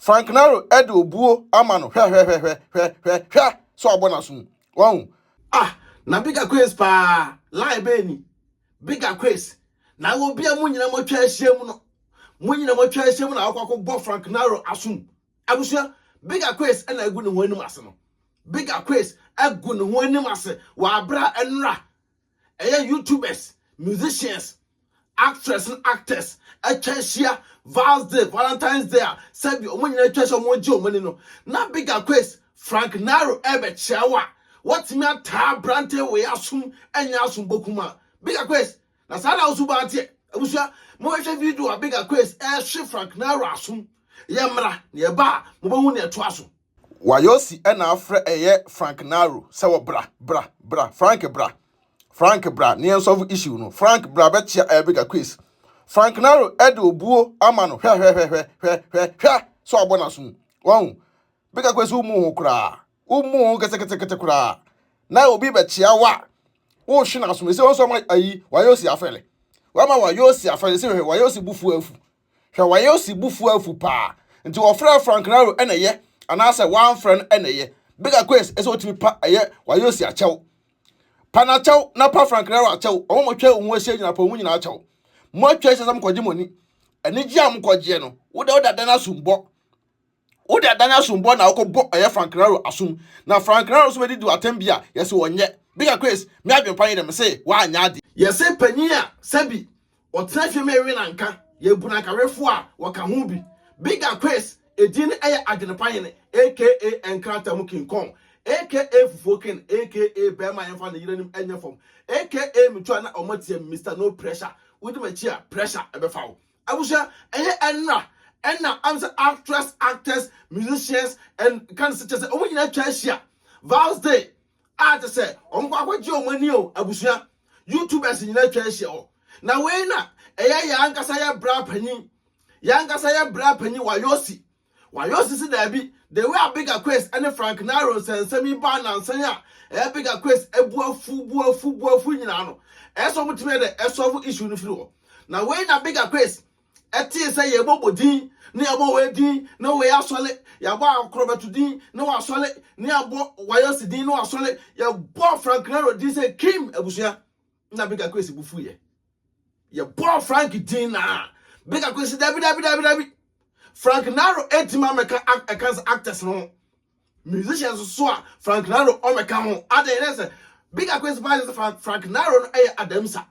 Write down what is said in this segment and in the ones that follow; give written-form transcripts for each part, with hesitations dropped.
Frank Naro edo buo amano hwe so abona so won na big Akwess pa lie beni big Akwess na wo bia munyina mo twa ahyem no munyina mo twa ahyem na akwakọ bo Frank Naro asum abusua big Akwess na agu ne ho anim ase no big Akwess agu ne ho anim ase wa abra enra YouTubers musicians actors and actors Achasia Val's Day Valentine's Day sabi omunyina twa ahyem mo je omani no na big Akwess Frank Naro ebe chawa what me ata brante we asum enya asum bokuma big Akwess na sada usuba ante abusua mo hwe video a big Akwess hwe Frank Naro asum yemra ne ba mo behu ne to aso wayosi na afre Frank Naro se wo bra Frank bra ne solve issue no Frank bra betia big Akwess Frank Naro edo buo amano hwe so abona so won big Akwess umu kura umu kete kura na obi betia wa wo hwe na asum se won so ayi wayosi afele wa ma wayosi afele se wayosi bufu afu hwe wayosi bufu afu pa nti wo fra Frank Naro eneye anase one friend eneye big Akwess eso otimi pa wayosi achew pana chew na pa Frank Naro achew o mo twa ohun ahye nyina pa ohun nyina achew mo twa hye sam kwaje moni ani gi am kwaje no wo da dana sumbo na okobbo Frank Naro asum na Frank Naro so be di atembia yesi wonye big Akwess me adwenpan dem say wa anya ade yesi panyi a sabi otena hwe me we nanka ye buna karefo a waka ho bi big Akwess edin adwenpan aka enkrata mu King Kong aka fufoken aka bema yemfa na yirenim enya fom aka mitwa na omotie Mr No Pressure wudi machia pressure ebefa wo abusha enna I'm actors musicians and kind of such as omunyina twashia Val's Day ate say omkwakwaji omani o abusha YouTubers nyina twashia o na we na yankasa ya bra panyi wayosi si dabi they were big Akwess and Frank Naro semi ban and sanya big Akwess buafu nyina no eso mutime de eso issue no firi na we na big Akwess eti say ye bobodin ne abo wedin no we asole ya bo akrobetudin no asole ne abo wayosi din no asole ya bo Frank Naro din say Kim abusua na big Akwess bufu ye bo Frank din na big Akwess dabi Frank Naro etima meka actors no musicians so Frank Naro o meka ho ade big Akwess by Frank Naro no adamsa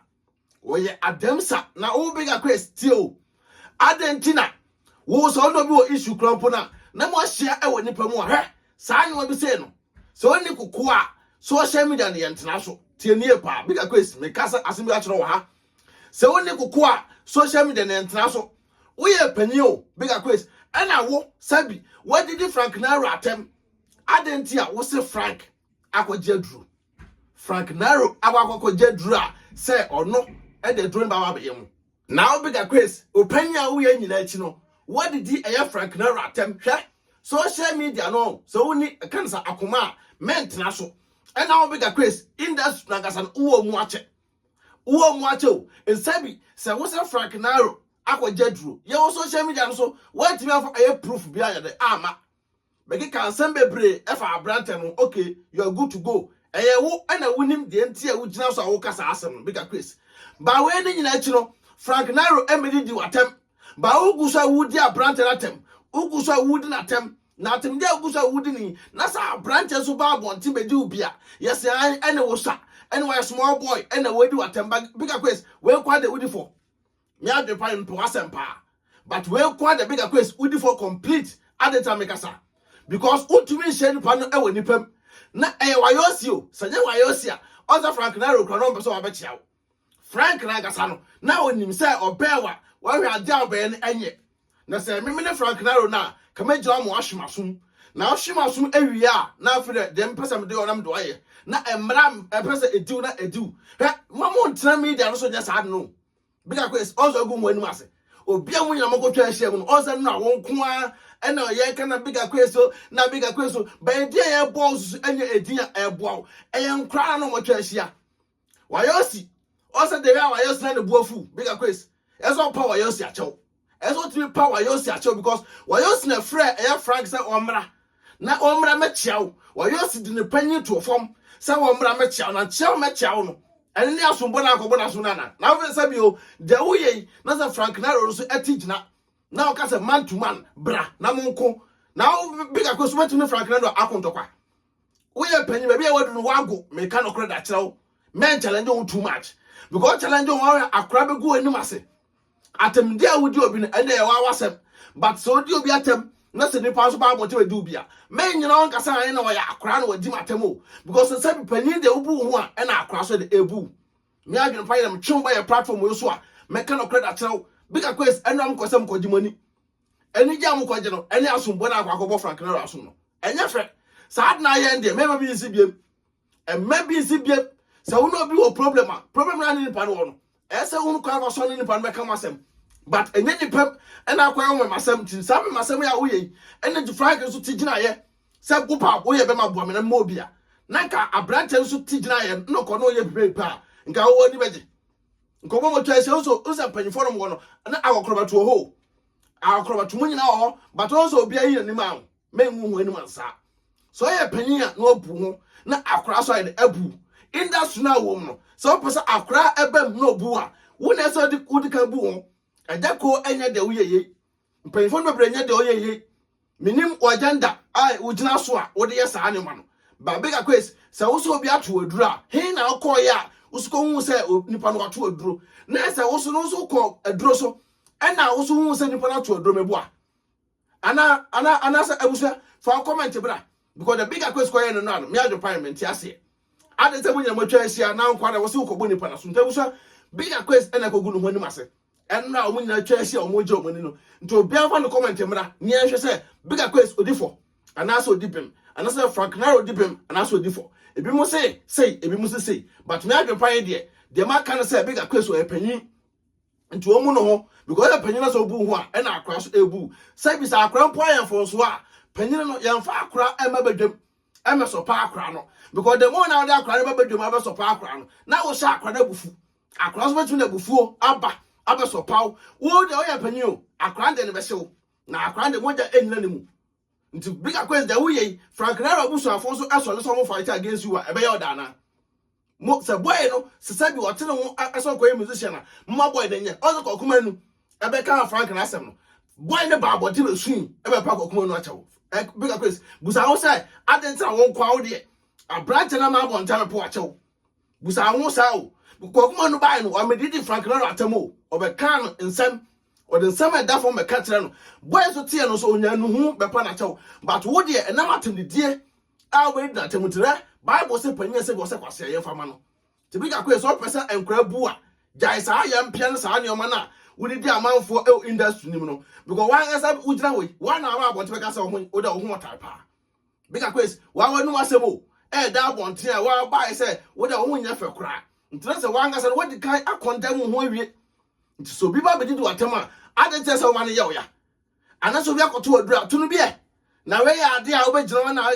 oye adamsa na o big Akwess still adentina wo so no bi wo issue krampo na mo hia e nipa mu a saa nyo bi say no so ni kokoa social media ne yentena so tie nie pa big Akwess me kasa asem bi a kire wo ha so ni kokoa social media ne yentena so we panyo big Akwess ana wo sabi what did Frank Naro atem adentia wo se Frank akogedru Frank Naro akogedru a say ono e de drum ba wa be mu now big Akwess opanya wo ye nyina achi no what did Frank Naro atem hwe social media no so woni kansa akoma mentena so and now big Akwess industry nagasan uwo mu ache o sabi say wo se Frank Naro akogedru ye wo social media no so what me for proof bi ayade ama begi kan sem bebre efa abrante no okay you are good to go wo ana wonim de ntia wo gina so awokasa asem big Akwess ba we ni nyina achi no Frank Naro emedi di watem ba ugusa wudi abrante natem ugusa wudi natem natem de ugusa wudi ni na sa abrante so ba bonti bedi ubia yes ene wo sa ene wa small boy ene wedi watem big Akwess we kwa de wudi for me adwenpan mpo Asem pa but we kwa de big Akwess wudi for complete adeta mekasa because utumi share nipa no ewo nipam na wayosi o sanye wayosi a oza Frank Naro kra no mpeso wa bechia Frank na gasa no na onim say obewa wa hwe adia obe ne enye na say me ne Frank Naro na kama gira mo ahwemasum na ahwemasum awie a na afre de mpesa de onam do aye na emram epesa ediu na ediu he mamo ntra media no so nya sad no big Akwess also go mo anim ase obi a munyina makotwa ahia mu no also na won ko a ena ye kana big Akwess na big Akwess ba dia ye boss enya edin a eboa eye nkra no mo twa ahia wayosi also de ya wayosi na buafu big Akwess eso pa wayosi achew Eso to be power yo si acho because wa yo si na frɛ ɛyɛ Frank sɛ ɔmra na ɔmra mɛkyeaw wa yo si di ne panyin to fam sɛ ɔmra mɛkyeaw na kyeaw mɛkyeaw no ɛne ne asombo na akɔbɔ na so na na wo sɛ bi o de wo yɛ na sɛ Frank Naro so ɛtigyina na o ka sɛ man to man bra na monko na wo big Akwess betumi Frank Naro akontokwa wo yɛ panyin ba bi a wadu no wago me ka no kora da kyerɛw men challenge on too much because challenge on akora be go anim ase atem dia wodi obi no ene ya wa wasem but so di obi atem na se nipa so ba bote we di obi a men nyina on kasa an na wa ya akora na wadi matem o because se panyin de obu ho a ena akora so de ebu me adwen fa yem twom ba ya platform yo so a me ka no credit akyerɛw big Akwess enam kosem kogimani eni gya mo kogye no ene asombo na akwa Frank Naro asom no enya fɛ saa na ye ndie me bi nsi biem e me bi nsi biem so we no be a problem na ni pa no ese unu kwa so ni pa no be kam asem but enye ni pem e na kwa wo masem ti sa me masem ya wo ye ene di Frank so ti gina ye se gupa wo ye be ma bo me na mo bia na ka abrante so ti gina ye no ko no ye pepe pa nka wo ni beje nko mo twa se so panifo no mo no na akokroba to ho akokroba to munyina ho but also bia yi ni ma me nhu ani mansa so ye panyin a no bu ho na akora so ye abu industry na wo no so pesa akra ebem no bu a wo na so di kan bu ho eja ko enya de wo yeye mpanifo no brenya de wo yeye minim agenda ai wo gina so a wo de ye saa ne ma no ba big Akwess se wo so obi ato adura he na ko ya wo so ko hu se nipa no ato aduro na se wo so no so ko aduro so ena wo so hu se nipa no ato aduro mebu a ana se abusa fa comment bra because the big Akwess ko ye no no me adwo parliament ase ade se munya matwa asia na nkwa na wo se ukɔbɔ nipa na so ntabu so big Akwess ena kogu no ho anim ase enna o munya atwa asia o moje o mani no nti obi afa no comment mra ne ehwe se big Akwess odifo ana so odibem ana se Frank Naro odibem ana so odifo ebi mo say ebi mo say but me adwen pan de ma kan se big Akwess o epanyin nti o mu no ho because epanyin na so bu ho a ena akra so ebu say bi sa akra mpo ayen so a panyin no yemfa akra emabadwem emeso pa akra no because the more now that akra be bedwem abeso pa akra no na wo sha akra na bufu akra so betu na bufuo aba abeso pa wo de oya panyin o akra de ne be hyew na akra de moja enna ne mu nti big Akwess de wo ye Frank Naro busu afon so asole so mo fight against you a ebe ya odana mo se boy no se sabi o tene ho aso koye musician na mma boy de nye o ko kuma nu ebe ka Frank na Asem no boy ne ba body be sun ebe pa ko kuma nu achawo big Akwess busa ho say adentra won kwa wo de abrante na ma bon tame po achew busa ho sa o ko kuma no bai no o medidi Frank Naro atamo o be kan nsem o de nsem e da fo me ka kire no boy so tie no so onya no hu be pa na achew but wo de enam atem die a we na atemutire Bible say panyɛ se go se kwase ye fama no te big Akwess so pesa enkra bu a jai sa ya mpia no sa ne o ma na wo di amanfo industry nim no because one asa ujira we one na ma bonte be ka se o da o hu otapa big Akwess wa wanu asemo da bonte a wa ba se wo da o hu nya fe kura ntina se wa ngasa wo di kan akonda mu ho awie nti so bi ba be di watama ade te se o ma ne ye o ya ana so bi akoto adura to no bi e na we ya ade a wo be gina na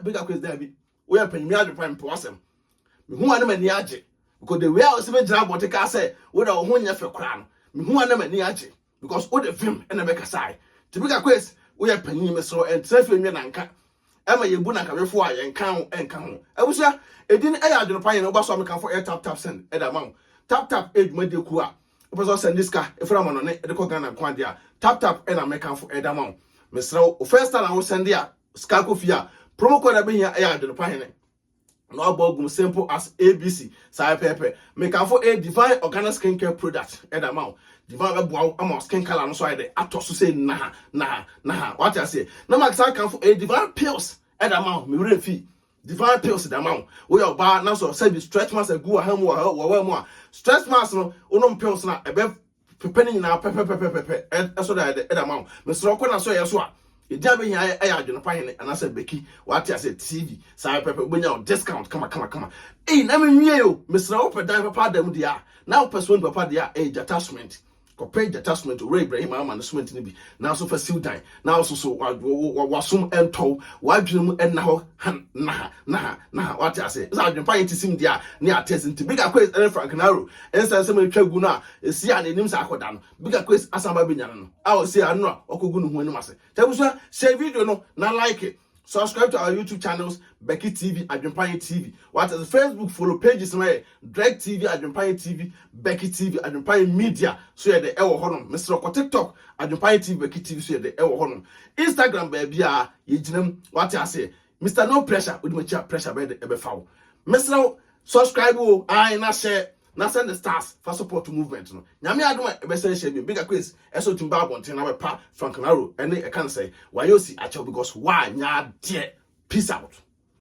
big Akwess da bi we pen me adwe pan po Asem me hu ana mani age because the way I was be gina bonte ka say wo da o hu nya fe kura no me hu ana mani age because o de film na be kasai te big Akwess we panyin me so en trafi enwe na nka ema yebu na kabefo a yen kan enka ho abusia edin Adwenepahen no ba so ameka for tap send eda ma tap edwuma de ku a opeso send this car efra mo no ne de ko Ghana kwa dia tap ena meka for eda ma me srew o first time I will send dia ska kofia promo code abehia Adwenepahen no abogum simple as ABC sai pepe meka for a divine organic skincare product eda ma divine be boa am skin color no so ide atoso say na what I say na max can for a divine pills eda ma me refi divine pills da ma we oba na so say stretch mass agu a ham wa mu a stretch mass no onom pills na ebe pepeni na pepe eso da eda ma me so ko na so ye so a edia be nya Adwenepahen and say Becky what I say TV say pepe bonya discount kama na me nwie yo me sra wo pedan papa dam dia na wo person papa dia age attachment page attachment Ray Ibrahim management ni bi now so for sildan now so wasum ento wadwene enna ho na what I say is Adwenepa sim dia ne attest nti big Akwess and Frank Naro ensa se ma twagu na esi a nenim sa akoda no big Akwess asamba benyana no a o se anu a okogu no hu anim ase tabuso share video no na like it. Subscribe to our YouTube channels, BeckyTv, AdwenepaheneTv. What is Facebook? Follow pages like Drag TV, AdwenepaheneTv, BeckyTv, AdwenepaheneTv Media. So you're the Ewo Honum. Mr. TikTok, AdwenepaheneTv, BeckyTv. So you're the Ewo Honum. Instagram, baby, what I say, Mr. No Pressure. With my pressure, by the foul. Mr. Subscribe, I na share. Na send the stars for support to movement no nyame adoma e be say share bi big Akwess eso timba abonten na be pa Frank Naro ene e kan say why you see acho because why nya de peace out.